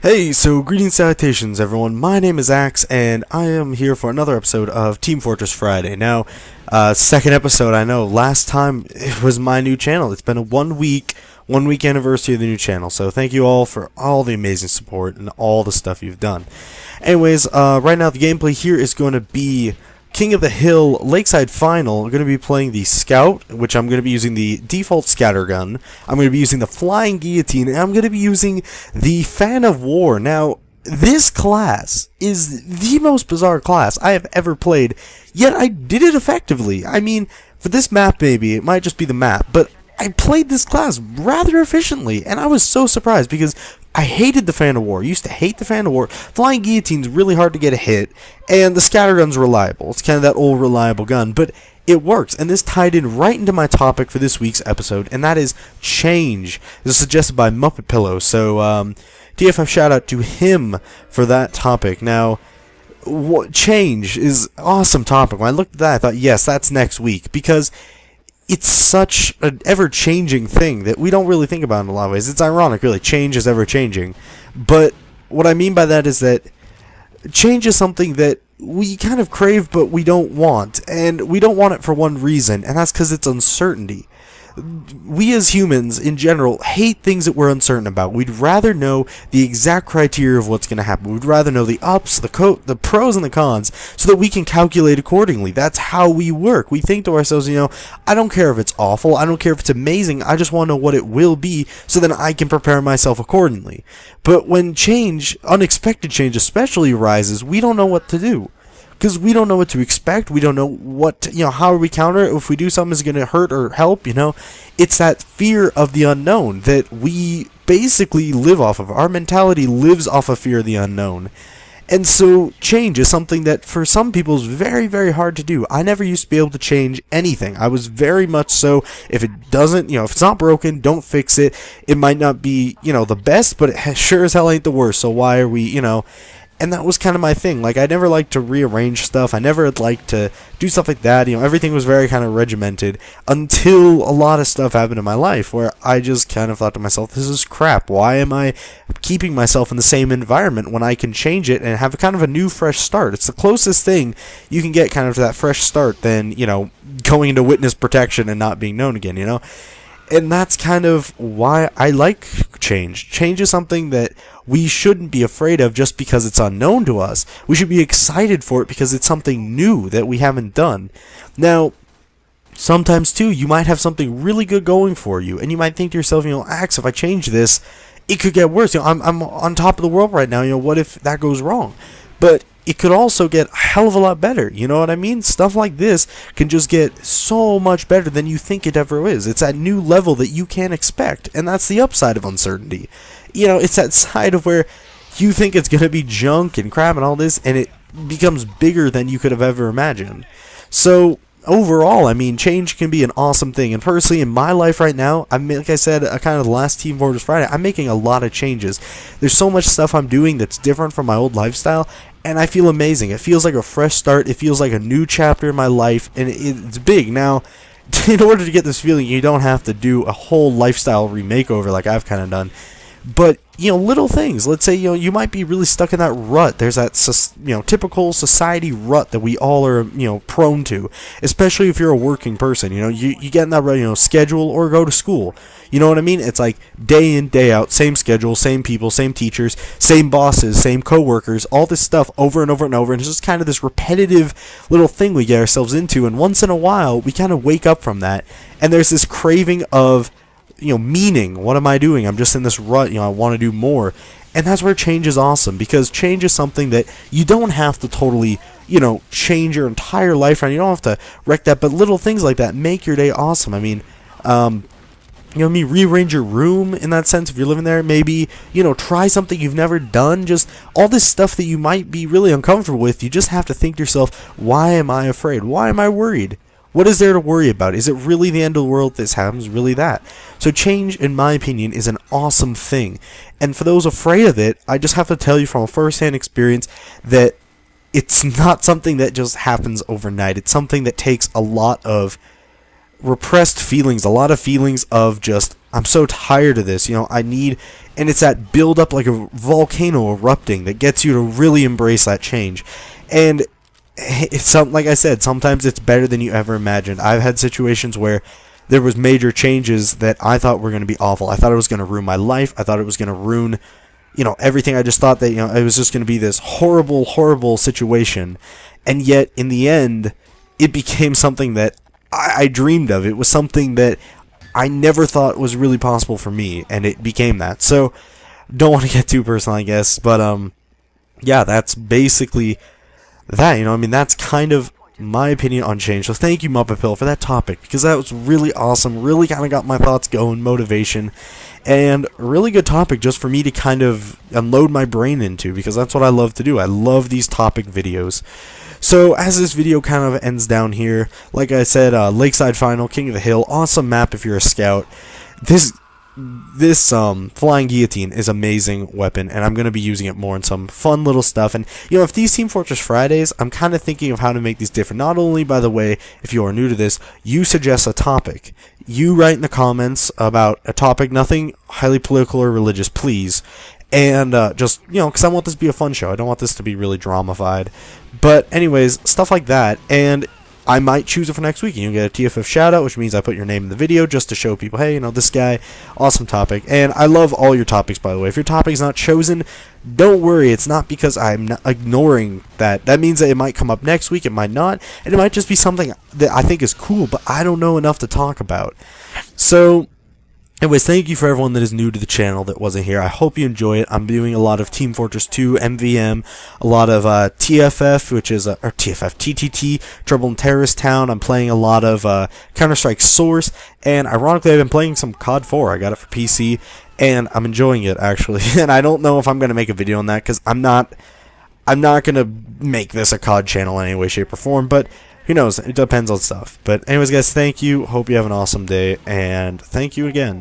Hey, so greetings, salutations, everyone. My name is Axe, and I am here for another episode of Team Fortress Friday. Now, second episode, I know. Last time, it was my new channel. It's been a one week anniversary of the new channel, so thank you all for all the amazing support and all the stuff you've done. Anyways, right now, the gameplay here is going to be King of the Hill Lakeside Final. I'm going to be playing the Scout, which I'm going to be using the default scattergun. I'm going to be using the Flying Guillotine, and I'm going to be using the Fan of War. Now, this class is the most bizarre class I have ever played, yet I did it effectively. I mean, for this map maybe, it might just be the map, but I played this class rather efficiently, and I was so surprised because I hated the Fan of War. I used to hate the Fan of War. Flying Guillotine's really hard to get a hit, and the Scattergun's reliable. It's kind of that old reliable gun, but it works, and this tied in right into my topic for this week's episode, and that is change. This is suggested by Muppet Pillow, so TFF shout out to him for that topic. Now, change is an awesome topic. When I looked at that, I thought, yes, that's next week, because it's such an ever-changing thing that we don't really think about in a lot of ways. It's ironic, really. Change is ever-changing. But what I mean by that is that change is something that we kind of crave but we don't want. And we don't want it for one reason, and that's because it's uncertainty. We as humans, in general, hate things that we're uncertain about. We'd rather know the exact criteria of what's going to happen. We'd rather know the ups, the pros, and the cons, so that we can calculate accordingly. That's how we work. We think to ourselves, I don't care if it's awful. I don't care if it's amazing. I just want to know what it will be, so then I can prepare myself accordingly. But when change, unexpected change especially, arises, we don't know what to do. Because we don't know what to expect, we don't know how we counter it. If we do something, is it going to hurt or help, It's that fear of the unknown that we basically live off of. Our mentality lives off of fear of the unknown. And so, change is something that for some people is very, very hard to do. I never used to be able to change anything. I was very much so, if it doesn't, if it's not broken, don't fix it. It might not be, the best, but it sure as hell ain't the worst, so why are we, And that was kind of my thing. Like, I never liked to rearrange stuff. I never liked to do stuff like that. Everything was very kind of regimented until a lot of stuff happened in my life where I just kind of thought to myself, this is crap. Why am I keeping myself in the same environment when I can change it and have a kind of a new, fresh start? It's the closest thing you can get kind of to that fresh start than, going into witness protection and not being known again, And that's kind of why I like change. Change is something that we shouldn't be afraid of just because it's unknown to us. We should be excited for it because it's something new that we haven't done. Now, sometimes too, you might have something really good going for you, and you might think to yourself, Axe, if I change this, it could get worse. I'm on top of the world right now. What if that goes wrong? But it could also get a hell of a lot better. You know what I mean? Stuff like this can just get so much better than you think it ever is. It's that new level that you can't expect, and that's the upside of uncertainty. It's that side of where you think it's going to be junk and crap and all this, and it becomes bigger than you could have ever imagined. So, overall, change can be an awesome thing. And personally, in my life right now, like I said, kind of the last Team Fortress Friday, I'm making a lot of changes. There's so much stuff I'm doing that's different from my old lifestyle, and I feel amazing. It feels like a fresh start. It feels like a new chapter in my life, and it's big. Now, in order to get this feeling, you don't have to do a whole lifestyle remakeover like I've kind of done. But, little things. Let's say, you might be really stuck in that rut. There's that, typical society rut that we all are, prone to. Especially if you're a working person, you get in that rut, schedule or go to school. You know what I mean? It's like day in, day out, same schedule, same people, same teachers, same bosses, same coworkers, all this stuff over and over and over. And it's just kind of this repetitive little thing we get ourselves into. And once in a while, we kind of wake up from that. And there's this craving of meaning. What am I doing? I'm just in this rut, I want to do more. And that's where change is awesome, because change is something that you don't have to totally, change your entire life around. You don't have to wreck that, but little things like that make your day awesome. Rearrange your room in that sense if you're living there. Maybe, try something you've never done. Just all this stuff that you might be really uncomfortable with. You just have to think to yourself, why am I afraid? Why am I worried? What is there to worry about? Is it really the end of the world if this happens? Really that? So change, in my opinion, is an awesome thing. And for those afraid of it, I just have to tell you from a first-hand experience that it's not something that just happens overnight. It's something that takes a lot of repressed feelings, a lot of feelings of just, I'm so tired of this, and it's that build up like a volcano erupting that gets you to really embrace that change. And it's like I said, sometimes it's better than you ever imagined. I've had situations where there was major changes that I thought were going to be awful. I thought it was going to ruin my life. I thought it was going to ruin, everything. I just thought that, it was just going to be this horrible, horrible situation. And yet, in the end, it became something that I dreamed of. It was something that I never thought was really possible for me, and it became that. So, don't want to get too personal, I guess, but, yeah, that's basically that, that's kind of my opinion on change. So thank you, Muppet Pill, for that topic, because that was really awesome, really kind of got my thoughts going, motivation, and a really good topic just for me to kind of unload my brain into, because that's what I love to do. I love these topic videos. So as this video kind of ends down here, like I said, Lakeside Final, King of the Hill, awesome map if you're a scout. This flying guillotine is amazing weapon, and I'm going to be using it more in some fun little stuff. And if these Team Fortress Fridays, I'm kind of thinking of how to make these different. Not only, by the way, if you are new to this, you suggest a topic. You write in the comments about a topic, nothing highly political or religious, please. And just, because I want this to be a fun show. I don't want this to be really dramified. But anyways, stuff like that. And I might choose it for next week, and you'll get a TFF shout-out, which means I put your name in the video just to show people, hey, this guy, awesome topic. And I love all your topics, by the way. If your topic's not chosen, don't worry. It's not because I'm not ignoring that. That means that it might come up next week, it might not, and it might just be something that I think is cool, but I don't know enough to talk about. So, anyways, thank you for everyone that is new to the channel that wasn't here. I hope you enjoy it. I'm doing a lot of Team Fortress 2, MVM, a lot of TFF, which is, or TFF, TTT, Trouble in Terrorist Town. I'm playing a lot of Counter-Strike Source, and ironically, I've been playing some COD 4. I got it for PC, and I'm enjoying it, actually. And I don't know if I'm going to make a video on that, because I'm not going to make this a COD channel in any way, shape, or form, but who knows? It depends on stuff. But anyways, guys, thank you. Hope you have an awesome day, and thank you again.